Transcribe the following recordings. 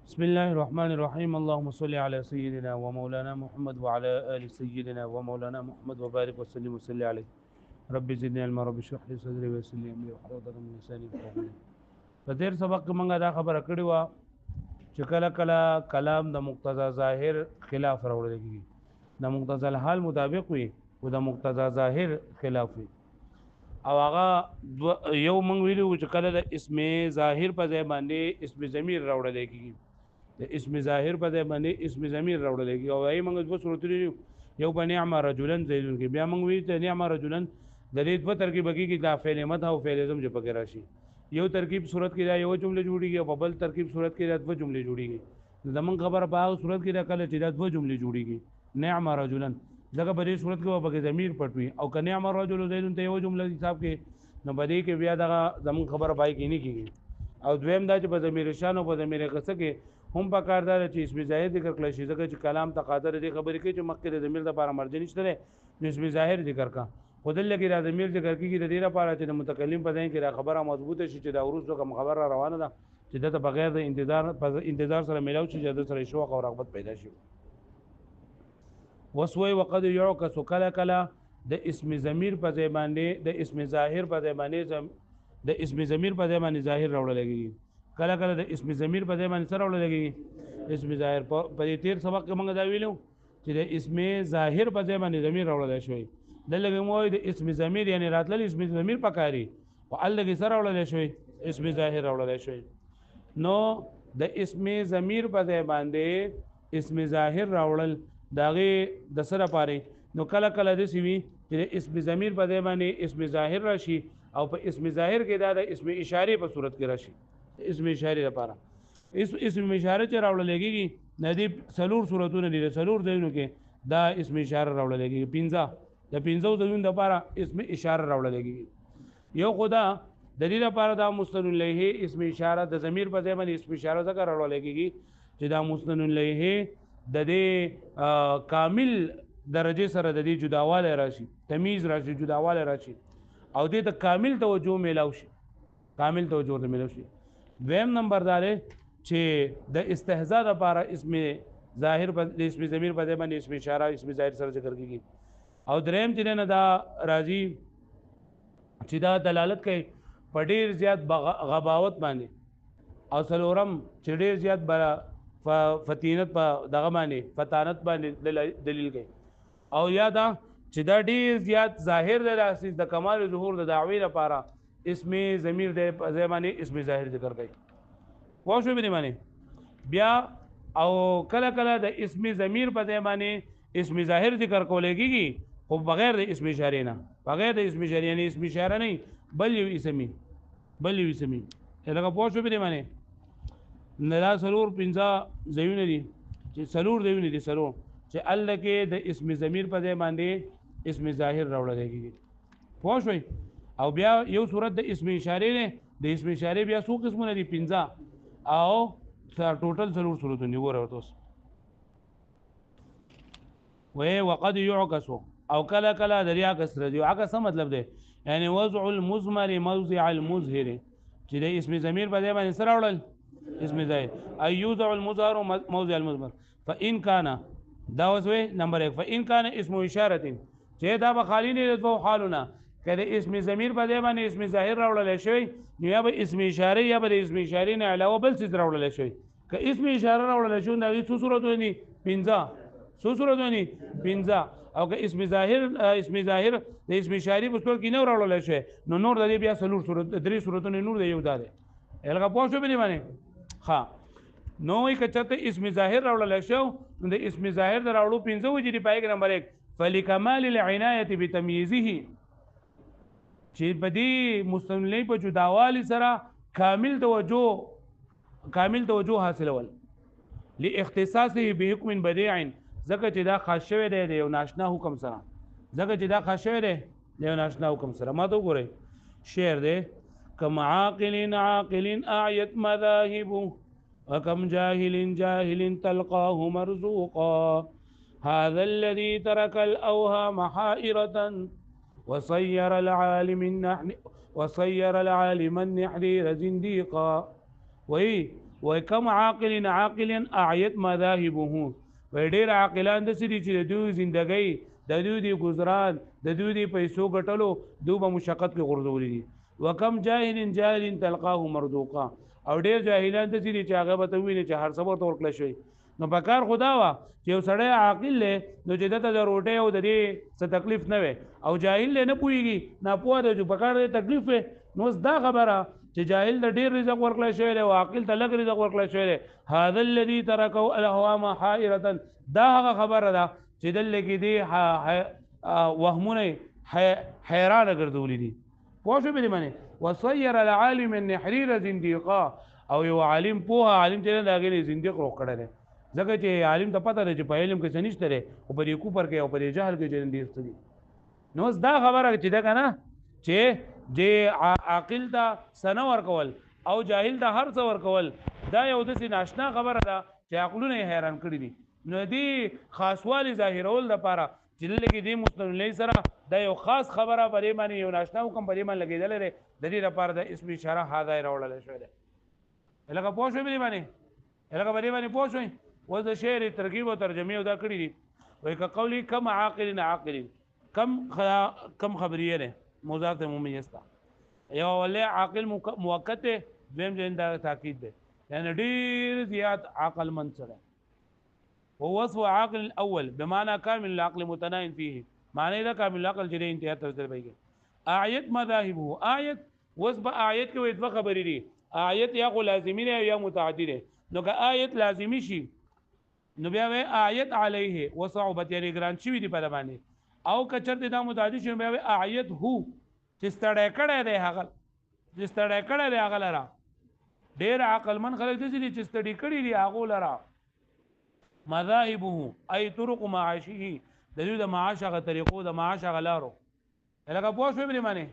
بسم الله الرحمن الرحيم اللهم صل على سيدنا ومولانا محمد وعلى آل سيدنا ومولانا محمد وبارك وسلم وسلم عليه رب زدني علما رب اشرح لي صدري ويسر لي امري واحلل عقدة من لساني يفقهوا قولي. په تیر سبق کې موږ دا خبره کړې و چې کله کله کلام د مقتضا ظاهر خلاف راوړل کېږي د مقتضا الحال مطابق وي او د مقتضا ظاهر خلاف وي او هغه یو موږ ویلو چې کله د اسم ظاهر په ځای باندې اسم ضمیر راوړل کېږي د اسم ظاهر په ځای باندې اسم ضمیر راوړل کېږي او ای موږ دوه صورتونه یو په نعم رجلن زیدون کې بیا موږ وی ته نعم رجلن د دې په ترکیب کې دا فعل مت او فعل زم چې پکې راشي یو ترکیب صورت کې دا یو جمله جوړیږي او په بل ترکیب صورت کې دا دوه جملې جوړیږي زمون خبره په هغه صورت کې دا کله چې دا دوه جملې جوړیږي نعم رجلن ځکه په دې صورت کې په ضمیر پټوي او ک نعم رجل زیدون ته یو جمله حساب کې نو بدې کې بیا دا زمون خبره پای کې نه کیږي او دویم دا چې په ضمیر شان او په ضمیر قصه کې هم په کاردار چې اسم ظاهر ذکر کړل شي ځکه چې کلام تقاضا دې خبرې کوي چې مخکې د ضمیر لپاره مرجع نشته ده نو اسم ظاهر ذکر کا خدای لګي را ضمیر ذکر کیږي د دې لپاره چې د متکلم په ځای کې دا خبره مضبوطه شي چې دا ورسره کوم خبره روانه ده چې د بغیر د انتظار سره ملاو شي چې د سره شوق او رغبت پیدا شي وسوي وقد يعكس کلا کلا د اسم ضمیر په ځای باندې د اسم ظاهر په ځای باندې د اسم ضمیر په ځای باندې ظاهر راوړل کېږي کله کله د اسم ضمیر په ځای باندې سره راوړل کېږي اسم ظاهر په دې تیر سبق کې موږ دا ویلو چې د اسم ظاهر په ځای باندې ضمیر راوړل شوی دلته مو د اسم ضمیر یعنی راتلل اسم ضمیر پکاري او الګي سره راوړل شوی اسم ظاهر راوړل شوی نو د اسم ضمیر په ځای باندې اسم ظاهر راوړل داغه د سره پاره نو کله کله د سوي چې اسم ضمیر په ځای باندې اسم ظاهر راشي او په اسم ظاهر کې دا د اسم اشاره په صورت کې راشي اسم اشاره لپاره اسم اشاره چې راوړل کېږي ندی سلور صورتونه دي سلور دیونو کې دا اسم اشاره راوړل کېږي پنځه د پنځو دیونو لپاره اسم اشاره راوړل کېږي یو خدا د دې لپاره دا مستند الیه اسم اشاره د ضمیر په ځای باندې اسم اشاره ذکر راوړل کېږي چې دا مستند الیه د دې کامل درجه سره د دې جداواله راشي تمیز راشي جداواله راشي او دې ته کامل توجه میلاو شي کامل توجه ته میلاو شي دویم نمبر دا دی چې د استهزاء لپاره اسم ظاهر په اسم ضمیر په ځای باندې اسم اشاره اسم ظاهر سره ذکر کیږي او دریم چې نه دا راځي چې دا دلالت کوي په ډیر زیات غباوت باندې او څلورم چې ډیر زیات فتینت په دغه باندې فتانت باندې دلیل کوي او یا دا چې دا ډیر زیات ظاهر د اساس د کمال ظهور د دعوی لپاره اسم ضمیر د زمانه اسم ظاهر ذکر کوي واښو به معنی بیا او کله کله د اسم ضمیر په زمانه اسم ظاهر ذکر کولېږي خو بغیر د اسم اشاره نه بغیر د اسم اشاره نه اسم اشاره نه بل یو اسمي لکه واښو به معنی نلا سلور پنځه زیونه دي چې سلور زیونه دي سلور چې الله کې د اسم ضمیر په ځای باندې اسم ظاهر راوړل کېږي پوه شئ او بیا یو صورت د اسم اشاره نه د اسم اشاره بیا څو قسمونه دي پنځه او ټوټل سلور صورتونه وګورئ تاسو وقد يعكس او کله کله د عکس راځي عکس څه مطلب دی یعنی وضع المضمر موضع المظهر چې د اسم ضمیر په ځای باندې سره راوړل اسم ظاهر ايوضع المظهر موضع المضمر فان كان دا وسوي نمبر 1 فان كان اسم اشاره چې دا به خالی نه د حالونه کله اسم ضمیر په ځای باندې اسم ظاهر راوړل شوی نو یا به اسم اشاره یا به اسم اشاره نه علاوه بل څه راوړل شوی که اسم اشاره راوړل شوی دا څه صورتونه پنځه څه صورتونه پنځه او که اسم ظاهر د اسم اشاره په صورت کې نه راوړل شوی نو نور د بیا څلور صورت درې صورتونه نور دی یو دا دی الګه پوه شو به باندې ها نو یک چته اسم ظاهر راوړل شو د اسم ظاهر راوړو پنځه وجې دی پای کې نمبر 1 فلکمال العنایه بتمyiزه چې بدی مستملی په جداوالی سره کامل توجه حاصلول لاختصاصه بحکم بدیع ځکه چې دا خاص شوی دی یو ناشنا حکم سره ما ته وګورئ شعر دی کم عاقل اعیت مذاهب وكم جاهل تلقاه مرزوقا هذا الذي ترك الأوهام حائرة وصير العالم النحرير زنديقا وی وکم عاقل عاقلا اعیت مذاهبه و ډیر عاقلان د سړي چې د دوی زندګۍ د دوی د گزاران د دوی د پیسو ګټلو دوی به مشقت کې غورځولي دي وکم جاهل تلقاه مردوقا او ډیر جاهلان د سړي چې هغه به ته ویني چې هر څه ورته ورکړل شوی نو په کار خدا وا چې یو سړی عاقل له نو چې دته د روټي او د دې څه تکلیف نه وي او جاهل له نه پويږي نه پوهه د په کار د تکلیف وي نو دا خبره چې جاهل د ډیر رزق ورکړل شوی دی او عاقل ته لږ رزق ورکړل شوی دی هذا الذي تركه الاهوام حائره دا هغه خبره ده چې دلته کې دی وهمونه حیران ګرځولې دي پوه شو به معنی وصير العالم النحرير زنديقا او یو عالم پوها عالم چې دا غلي زنديق روک کړل ځکه چې عالم ته پته ده چې په علم کې څه نشته لري او په دې کوپر کې او په دې جهل کې زنديق ستدي نو دا خبره چې دا کنه چې د عاقل ته سنه ورکول او جاهل ته هر څه ورکول دا یو د ناشنا خبره ده چې عقلونه حیران کړی دي نو دی خاصوالی ظاهرول د پاره چې لکه دی مستقلی سره دا یو خاص خبره پرې باندې یو ناشنا حکم پرې باندې لګیدل لري د دې لپاره د اسم اشاره هاذا راوړل شوی دی لکه پوه شو به باندې لکه باندې پوه شو و د شعر ترکیب او ترجمه دا کړی دي وای ک قولی کم عاقل کم خبریه ده مضاف ممیز تا یو ولې عاقل موقت دیم جن دا تاکید ده یعنی ډیر زیات عقل من سره هو وصف عاقل الاول بمعنى كامل العقل متناين فيه معنی دا کامل العقل چې انتها تر بيږي اعیت مذاهبه اعیت وصف اعیت کې دوه خبرې دي اعیت یا لازمی نه یا متعدی ده نو که اعیت لازمی شي نو بیا وی اعیت علیه وصعوبت یعنی ګران شي دی په باندې او کچرته دا متعدی شي بیا وی اعیت هو چې ستړی کړی دی هغه چې ستړی کړی دی هغه لرا ډیر عقل من خلک دي چې ستړي کړي دي هغه لرا مذاهبه اي طرق معاشه د دې د معاش هغه طریقو د معاش هغه لارو لکه پوه شو به معنی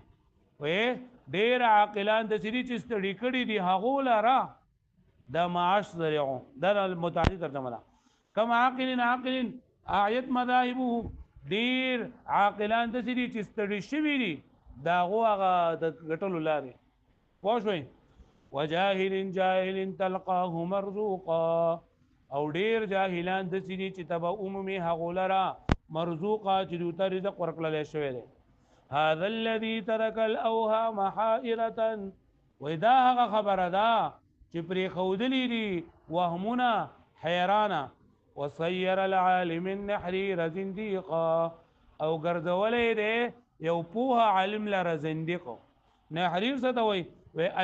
وې ډیر عاقلان د سړي چې ستړي کړي دي هغه لرا د معاش ذریعو د متعدی ترجمه ده کم عاقل اعیت مذاهبه ډیر عاقلان د سړي چې ستړي شوي دي دا هغه د غټلو لارې پوه شوئ وجاهل تلقاه مرزوقا او ډیر جاهلان د سړي چې تبع عمومي هغه لرا مرزوقا چې دوی ته رزق ورکړل شوی دی هذا الذي ترك الاوهام حائره واذا هغه خبره ده چې پرې خودلې دي وهمونه حیرانه وصير العالم النحرير زنديقا او ګرځولې ده یو پوها عالم لره زنديق نحرير څه ته وایي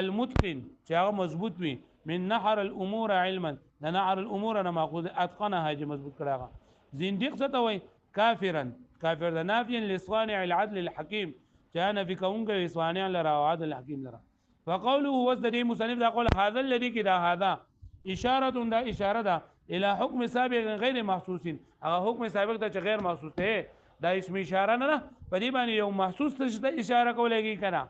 المتقن چې هغه مضبوط وي من نحر الامور علما نحر الامور انا ماخذ اتقنها چې مضبوط کړه زنديق څه ته وایي کافر ده نافيا لصانع العدل الحكيم كان في كونك صانع لرا عدل الحكيم لرا فقوله وزد مصنف دا قول هذا الذي كده هذا اشاره دا اشاره ده الى حكم سابق غير محسوس هغه حکم سابق ته غیر محسوس ده دا اسم اشاره نه په دې باندې یو محسوس ته اشاره کولېږي کنه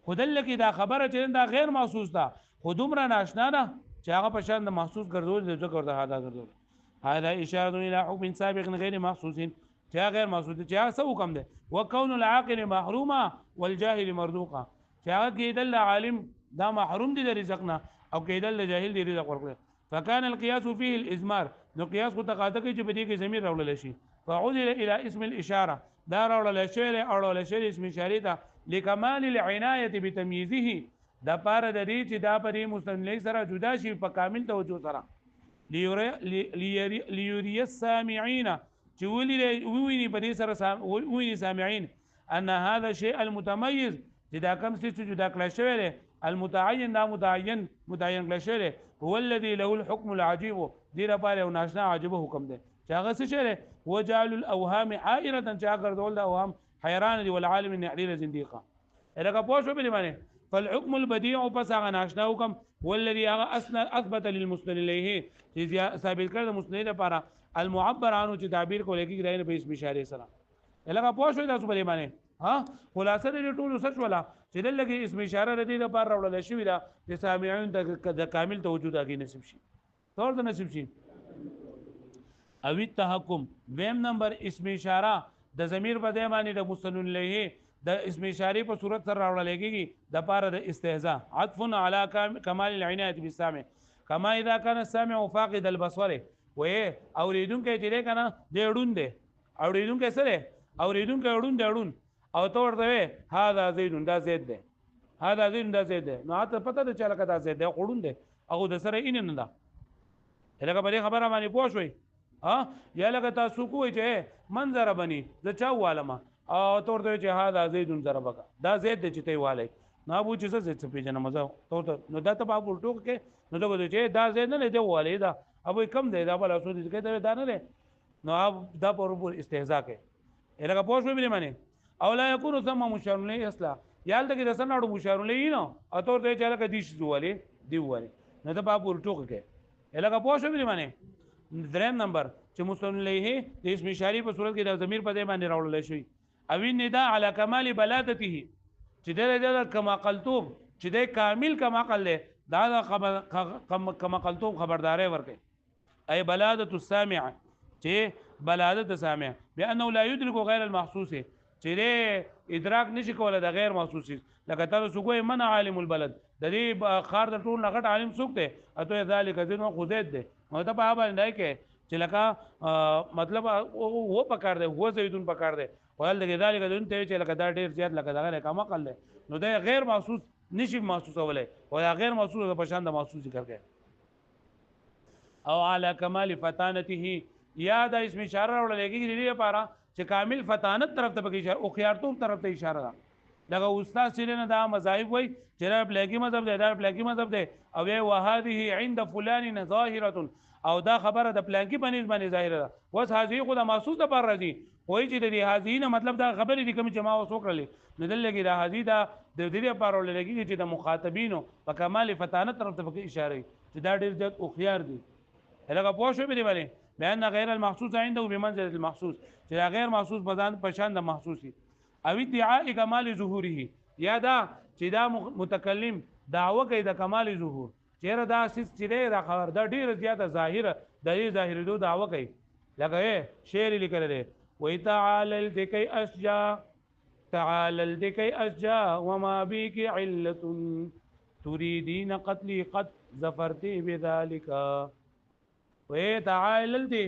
خودل کې دا خبره چې دا غیر محسوس ده خودمره ناشنا ده چې هغه په شان د محسوس ګرځول د ذکر ده هدا ګرځول هذا اشاره الى حكم سابق غير محسوس چې غیر محسوس چې هغه څه حکم ده وكون العاقل محروما والجاهل مرزوقا چې هغه کېدل عالم دا محروم دي د رزق نه او کېدل جاهل دي رزق ورکړي فكان القياس فيه الازمار نو قياس کو تقاضا کوي چې په دې کې ضمیر راوړل شي فعودل الى اسم الاشاره دا راوړل شي راوړل شي اسم اشاره ته لكمال العنايه بتمييزه دا پاره د دې چې دا پرې مستنلی سره جدا شي په کامل توجه سره ليري السامعين چې ویني په دې سره ویني سامعين ان هذا الشيء المتميز چې دا کوم څه چې جدا کړل شوی دی المتعين دا متعين کړل شوی دی هو الذي له الحكم العجيب دې لپاره یو ناشنا عجيب حکم دی چې هغه څه شی دی وجعل الاوهام حائره چې هغه ګرځول د اوهام حیران دي والعالم النحرير زنديقا لکه پوه شو به معنی فالحكم البديع پس هغه ناشنا حکم والذي اثبت للمستند اليه چې ثابت کړ د مستند لپاره المعبر عنه چې تعبیر کولای کېږي دغه په اسم اشاره سره لکه پوه شو تاسو په معنی ها خلاصه دې ټول سچ ولا چې دلته اسم اشاره ردی د لپاره راوړل شوی دا چې سامعون د کامل توجه دغه نصیب شي تور د نصیب شي او التحكم ویم نمبر اسم اشاره د ضمیر په ځای باندې د مستند الیه د اسم اشاره په صورت سره راوړل کېږي د پاره د استهزاء عطف على کمال العنایه بالسامع کما اذا كان السامع فاقد البصر و اوریدونکو چې کنه د اډون دی اوریدونکو سره اوریدونکو اډون دی اډون او تو ورته هاذا زید دا زید دی هاذا زید دا زید دی نو ته پته ده چې لکه دا زید دی اډون دی هغه د سره ان نه ده لکه په خبره باندې پوه شوي یا لکه تاسو کوی چې منظر بني د چا والما او تور ته چې هاذا زید ضربک دا زید دی چې تی والی نو ابو چې څه پیژنه مزه تو نو دا ته په ټوک کې نو دا چې دا زید نه دی والی دا ابو کم دی دا بل اوسو دي کې دا نه دی نو اب دا پر استهزاء کې لکه پوه شوي به معنی او لا يكون ثم مشار له اصلاح یال ته کې د سناړو مشار له نو او تور ته چې لکه دیش والی دی والی نو دا په ټوک کې لکه پوه شوي به معنی دریم نمبر چې مسلم له د اسم اشاری په صورت کې د ضمیر په ځای باندې راوړل شي او النداء على كمال بلادته چې د کما قلتوب چې د کامل کما قل دا کما قلتوب خبرداري ورکړي اي بلادت السامع چې بلادت السامع بانه لا يدرك غير المحسوس چې ادراک نشي کولای د غیر محسوس لکه تاسو کوی من عالم البلد د دې خار د ټول نغټ عالم څوک دی اته ذالک ذن خودت دی نو ته په باندې کې چې لکه مطلب و پکار دی و زیدون پکار دی ول د ذالک ذن ته چې لکه دا ډیر زیات لکه دغه کما قل دی نو د غیر محسوس نشي محسوس ولای او غیر محسوس په شان د محسوس ذکر کوي او علی کمال فتانته یا د اسم اشاره وړل کېږي د دې لپاره چې کامل فتانت طرف ته بګی اشاره او خيارتوم طرف ته اشاره ده لکه استاد سره دا مذاهب وای چې دا بلاګي مذهب دی دا بلاګي مذهب دی او وهذه عند فلان ظاهره او دا خبره د پلانکی باندې ظاهره ده وس هذه خو د محسوس د پر راځي وای چې د هذه نه مطلب دا خبره دي کوم چې ما وسو کړلې نه دلګي دا هذه دا د دې لپاره ولګي چې د مخاطبینو په کمال فتانت طرف ته اشاره چې دا ډیر ځات او خيار دي هغه پوه شو به دی لأن غير المحسوس عنده بمنزلة المحسوس چې غیر محسوس بدن په شان د محسوسي او ادعاء کمال ظهوره یا دا چې دا متکلم دعوه کوي د کمال ظهور چیرې دا سیس چې دا خبر دا ډیره زیاته ظاهره د دې ظاهر دو دعوه کوي لکه شعر لیکل دی وای تعالل دکی اشجا تعالل دکی اشجا وما بك عله تريدين قتلي قد ظفرت بذلك وې تعالل دی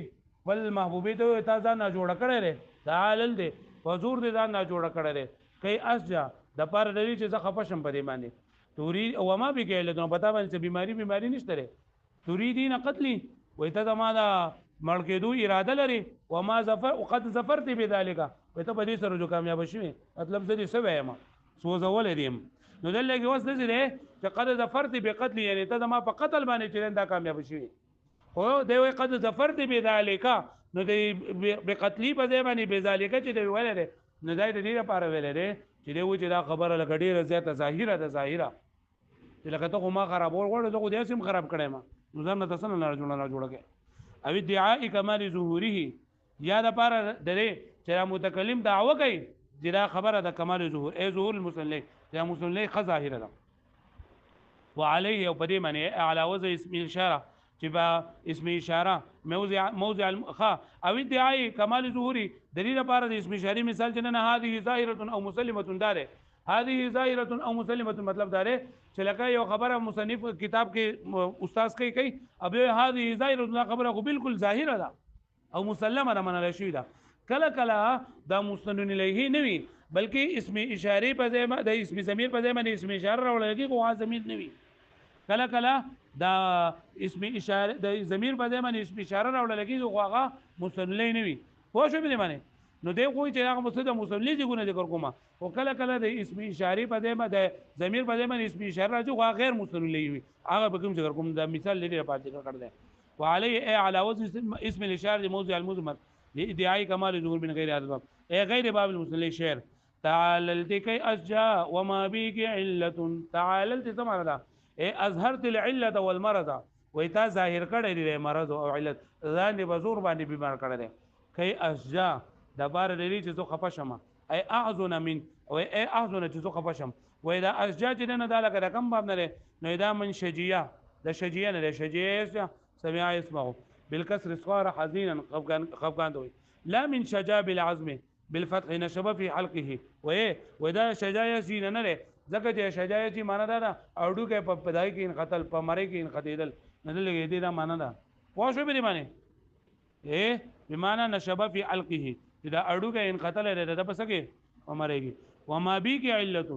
بل محبوبې ته تا ځان نه جوړ کړی دی تعالل دی حضور دې ځان نه جوړ کړی دی کای اسجا د پر دلی چې زه خپه شم په دې باندې توري او ما به کې له نو پتا باندې بیماری نشته لري تريدين قتلي وې ته ما دا مړ کېدو اراده لري و ما ظفر وقد ظفرت بذلك وې ته په دې سره جو کامیاب شوې مطلب زه دې څه وایم سوزول دیم نو دلته اوس دې چې قد ظفرت بقتل یعنی ته ما په قتل باندې چې دا کامیاب شوې خو دی وای قد ظفرت بذالک نو دی بقتلی په ځای باندې بذالک چې دی ویل دی نو دای د دې لپاره ویل دی چې دی و چې دا خبره لکه ډیره زیاته ظاهره ده ظاهره چې لکه ته ما خرابول غواړې ته خو دې سم خراب کړې ما نو ځم ته سن نه جوړه کې او ادعاء کمال ظهوره یا د لپاره د دې چې متکلم دعوه کوي چې دا خبره د کمال ظهور ای ظهور المسلم یا مسلم ظاهره ده وعليه او په دې معنی اعلی وضع اسم اشاره چې با اسم اشاره موضع الخا او ادعاء کمال ظهوري دلیل لپاره د اسم اشاره مثال چې نه هذه ظاهره او مسلمه داره هذه ظاهره او مسلمه مطلب داره چې لکه یو خبره مصنف کتاب کې استاد کوي اب هذه ظاهره خبره خو بالکل ظاهره ده او مسلمه ده منل شوی ده کله کله دا مستند الیه نه وي بلکې اسم اشاره په ځای د اسم ضمیر په ځای باندې اسم اشاره راولږي خو ضمیر نه وي کله کله دا اسم اشاره د ضمیر په ځای باندې اسم اشاره راولږي خو هغه مستند الیه نه وي خو شو به معنی نو دی کوی چې هغه مستند مستند الیه څنګه ذکر کومه او کله کله د اسم اشاره په ځای باندې ضمیر په ځای باندې اسم اشاره راځي خو غیر مستند الیه وي هغه به کوم ذکر کوم دا مثال لري په ذکر کړل وعليه على وزن اسم الاشاره موضع المضمر لادعاء كمال الظهور من غير هذا الباب اي غير باب المسلم شعر تعاللت كي اشجا وما بك عله تعاللت ثمردا اي اظهرت العله والمرض ويتا ظاهر کړه دي مرض او علت ځان بزور باندې بیمار کړه دي كي اشجا د بار لري چې زو خپشم اي احزن من او اي احزن چې زو خپشم واذا اشجا چې نه د لکه کم باب نه نو دا من شجيه د شجيه نه شجيه سمع اسمه بالكسر صار حزينا خفقان دوي لا من شجاب العزم بالفتح نشب في حلقه ودا شجاع سین نه لري ځکه چې شجاع چې معنا دا اړو کې په پدای کې ان قتل په مړی کې ان قتیدل نه لګي دې دا معنا ده پوه شو به دې معنی بمعنى نشب في حلقه دا اړو کې ان قتل لري دا پس کې امرېږي وما بي کې علت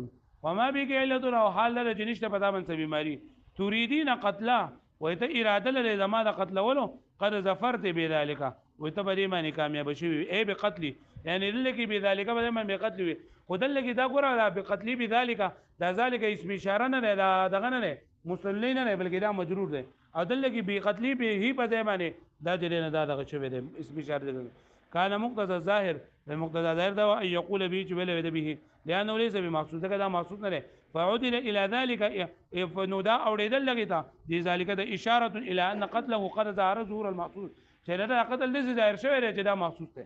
وما بي کې علت او حال لري چې نشته پتا من څه بیماری تريدين قتلا وته اراده لري زما د قتل ولو قد ظفرت بذلك وته به معنی کامیاب شي اي بقتل يعني لکه بذلك به معنی بقتل وي خدل کې دا ګوره دا بقتل بذلك دا ذلك اسم اشاره نه دا دغه نه مسلمین نه بلکې دا مجرور ده او دل کې بقتل به هي په معنی دا دې نه دا دغه شوی ده اسم اشاره ده كان مقتضى الظاهر المقتضى الظاهر ده ان يقول به ولا به لانه ليس بمقصود ده مقصود نه فعدل الى ذلك فنودا اوریدل لګیتا دي ذلك ده اشاره الى ان قتله قد ظهر ظهور المقصود چې دا قتل دې ظاهر شوی دی چې دا مقصود ده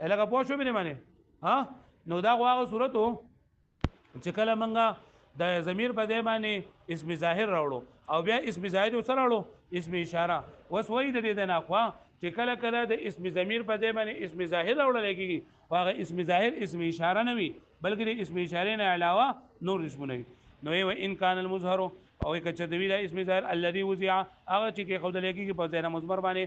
الګه پوه شو به معنی ها نو دا غواغه صورتو چې کله منګه د ضمیر په ځای باندې اسم ظاهر راوړو او بیا اسم زائد سره راوړو اسم اشاره وس وای د دې نه خو چې کله کله د اسم ضمیر په ځای باندې اسم ظاهر راوړل کېږي هغه اسم ظاهر اسم اشاره نه وي بلکې د اسم اشاره نه علاوه نور اسمونه وي نو ان کان المظهر او کچته وی دا اسم ظاهر الذي وضع هغه چې کې خود لګي په ځای مضمر باندې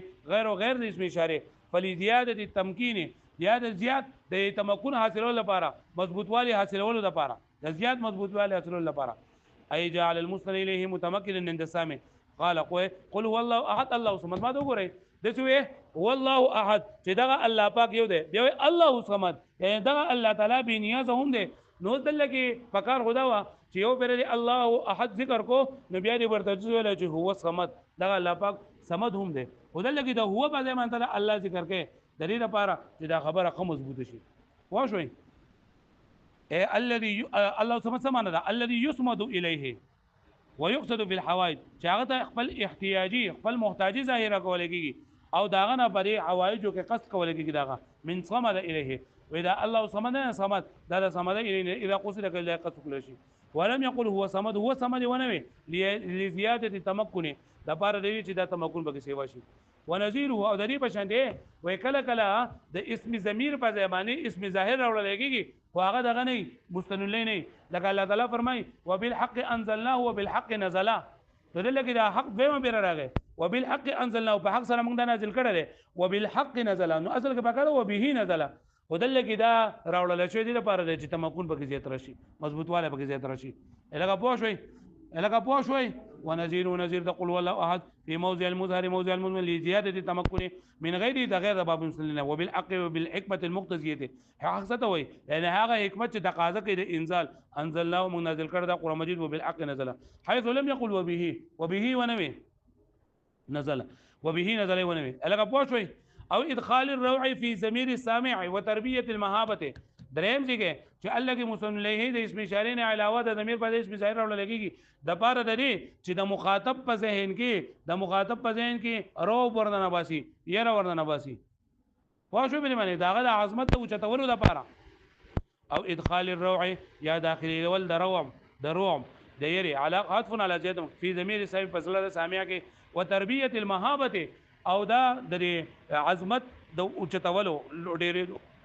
غیر د اسم اشاره فلزیاده التمکین زیاد د تمکن حاصلولو لپاره مضبوطوالی حاصلولو لپاره د زیات مضبوطوالی حاصلولو لپاره اي جعل المسند اليه متمكنا عند السامع قال قل هو الله احد الله الصمد ما دوګورئ دسوي هو الله احد چې دا الله پاک یو دی دی الله الصمد یعنی دا الله تعالی به نیاز هم دی نو دلته کې فکر خدا وا چې یو پر الله احد ذکر کو نو بیا دې ورته ویل چې هو الصمد دا الله پاک صمد هم دی ودلته کې دا هو په ځای باندې الله ذکر کې د دې لپاره چې دا خبره کوم مضبوط شي واښوي الذي الله سبحانه وتعالى الذي يصمد اليه ويقصد بالحوائج چې هغه ته خپل احتیاجي خپل محتاجي ظاهره کول کېږي او داغه نه پرې حوائجو کې قصد کول کېږي داغه من صمد اليه واذا الله صمد دا صمد اليه اذا قصد کله قصد کول شي ولم يقل هو صمد ونوي لزياده تمكن دا بار دی چې دا تمکن به سیوا شي ونذيره او د دې په شان دی وای کله کله د اسم ضمیر په ځای اسم ظاهر راوړل کېږي خو هغه دغه نه مستند نه لکه الله تعالی فرمای وبالحق انزلناه وبالحق نزل دلته کې دا حق به مبر راغی وبالحق انزلناه په حق سره موږ دا نازل کړل وبالحق نزل نو اصل کې پکاره وبه نزل ودلته کې دا راوړل شوی دی لپاره چې تمکن پکې زیات راشي مضبوطواله پکې زیات راشي الګه پوه شوي ونذير تقول والله احد في موضع المظهر لزياده التمكن من غير باب مسلمين وبالحق وبالحكمه المقتضيه حقیقت وي يعني هغه حکمت چې تقاضا کوي د انزال انزلناه من نازل کړه د قران مجید وبالحق نزل حيث لم يقل وبه ونوي نزل ونوي الګه پوه شوي او ادخال الروع في ضمير السامع وتربيه المهابه دریم ځکه چې الله کې مسلم له د اسم اشاره نه علاوه د ضمیر په اسم ظاهر راول لګيږي د پاره د دې چې د مخاطب په ذهن کې رو ورننه باسي یره ورننه باسي واښو به معنی داغه د عظمت او چتورو د پاره او ادخال الروع یا داخلي ول د روم د یری علاقه على زیات فی ضمیر صاحب فضل سامع کې وتربیه المهابه او دا د عظمت د او چتولو ډېر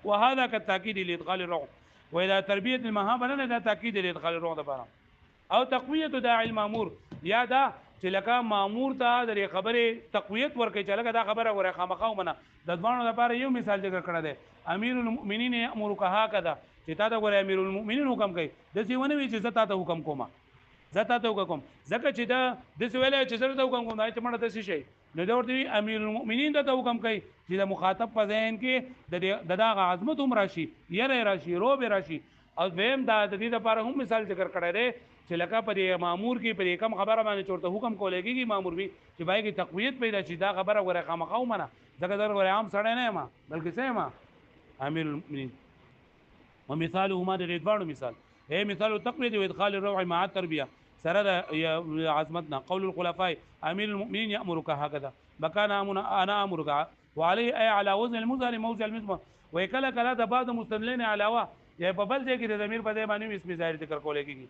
وهذا كالتاكيد لادخال الروح واذا تربيه المهابه لنا ده تاكيد لادخال الروح ده بارا او تقويه داعي المامور یا دا چې لکه مامور ته د خبره تقویت ورکړي چې لکه دا خبره ورې خامخاو منه د ځوانو لپاره یو مثال ذکر کړی دی امیر المؤمنین امرک هکذا چې تا ته ګوره امیر المؤمنین حکم کوي د څه ونه وی چې زتا ته حکم کوم ځکه چې دا د څه ویل چې زره ته حکم کوم دا چې مړه ته شي نو دا ورته امیر المؤمنین ته حکم کوي چې د مخاطب په ذهن کې د دغه عظمت هم راشي یره راشي روب راشي او ویم دا د دې لپاره هم مثال ذکر کړی دی چې لکه په مامور کې په کم خبره باندې چورته حکم کولېږي مامور وي چې بای کې تقویت پیدا شي دا خبره غره خامخاو منه ځکه دا غره عام سړی نه ما بلکې سم امیر المؤمنین ومثاله ما د ادوانو مثال مثال تقویت و ادخال الروع مع التربیه سره د عظمتنا قول الخلفاء امیر المؤمنین یامرک هكذا بکانا انا امرک وعليه اي على وزن المظهر موضع المضمر وکله کله د بعض مستدلین علاوه یا په بل ځای کې د ضمیر په ځای باندې اسم ظاهر ذکر کولای کیږي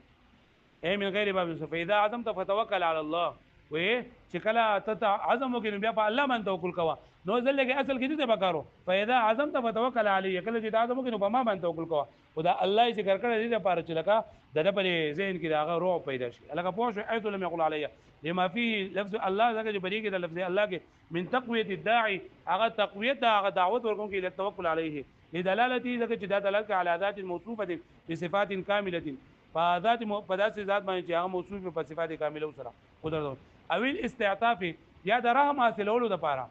من غیر باب فاذا عزمت فتوکل على الله وې چې کله ته عزم وکړې بیا په الله باندې توکل کوه نو ځلګي اصل کې دې پکارو فاذا عزمت فتوکل علی کله چې عزم وکړې نو په ما باندې توکل کوه او دا الله چې ذکر کړی دې لپاره چې لکه د په ذهن کې دا روح پیدا شي لکه پوه شو ایت لم یقل علی لما فيه لفظ الله ذکر چې بریګه د لفظ الله کې من تقویت الداعی هغه تقویت هغه دعوت ورکون کې د توکل علیه لدلالتی ذکر چې دا دلالت علی ذات موصوفه بصفات کامله فذات پداسه ذات باندې چې هغه موصوف په صفات کامله سره قدرت او الاستعطاف یا د رحم حاصلولو د پاره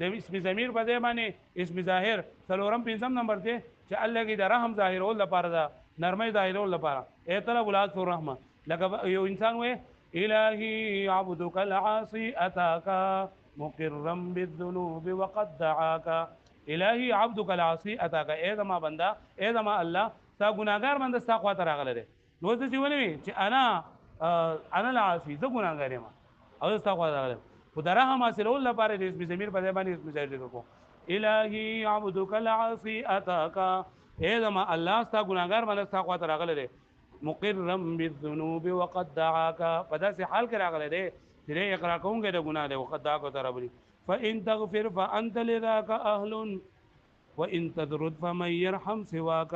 د اسم ضمیر په ځای باندې اسم ظاهر څلورم پنځم نمبر دی چې الله کې د رحم ظاهرول لپاره دا نرمۍ ظاهرول لپاره طلب العطف الرحمه لکه یو انسان وې الهی عبدك العاصي اتاك مقرا بالذنوب وقد دعاك الهی عبدك العاصي اتاك اے زما بندا اے زما الله تا ګناګار بنده ستا خواته راغله دی نو څه ونی چې انا العاصي زه ګناګار یم او ستا خواته راغله خدای رحم حاصلول لپاره د اسم ضمیر په ځای باندې اسم ظاهر ذکر کو الهی عبدك العاصي اتاك اے زما الله ستا ګناګار بنده ستا خواته راغله دی مقرا بالذنوب وقد دعاك په داسې حال کې راغله دی چې اقرار کوونکی د ګناه دی وقد دعاك ترابلی فان تغفر فانت لذاك اهل وان تذرد فمن يرحم سواك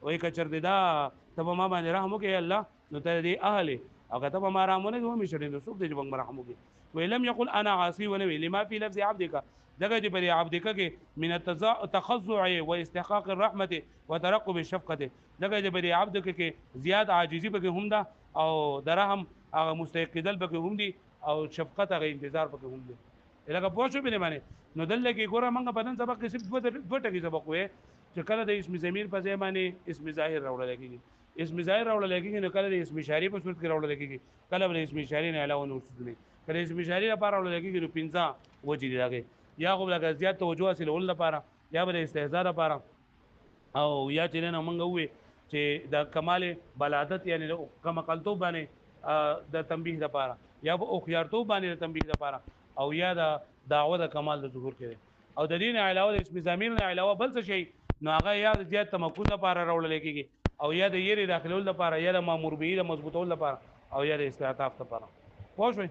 وای کچر دا ته ما باندې رحم وکي الله نو ته دې اهله او کته ما رحمونه کوم مشرین رسول دې بنګ رحم وکي ولم يقل انا عاصي ونوي لما في لفظ عبدك دغه دې پر عبدك کې من التخضع واستحقاق الرحمه وترقب الشفقه دغه دې پر عبدك کې زیات عاجزي به هم ده او درهم هغه مستيقظل به هم دي او شفقت هغه انتظار به هم دي لکه پوښو به نه باندې نو دلته کې ګوره موږ په نن سبق کې صرف دوه ټکي سبق وې چې کله د اسم ضمیر په ځای باندې اسم ظاهر راوړل کېږي اسم ظاهر راوړل کېږي نو کله د اسم اشاری په صورت کې راوړل کېږي کله د اسم اشاری نه علاوه نور څه نه کله اسم اشاری لپاره راوړل کېږي نو پنځه وجې دي راغلي یا خو لکه زیات توجه حاصلول لپاره یا به استهزاء لپاره او یا چې نه موږ وې چې د کمال بلادت یعنی د کمقلتوب باندې د تنبیه لپاره یا په خيارتوب باندې د تنبیه لپاره او یا د دعوه د کمال د ظهور کې او د دین علاوه د اسم ضمیر نه علاوه بل څه شي نو هغه یا زیات تمکن لپاره راوړل کېږي او یا د یری داخلول لپاره یا د مامور به د مضبوطول لپاره او یا د استعطاف لپاره پوه شئ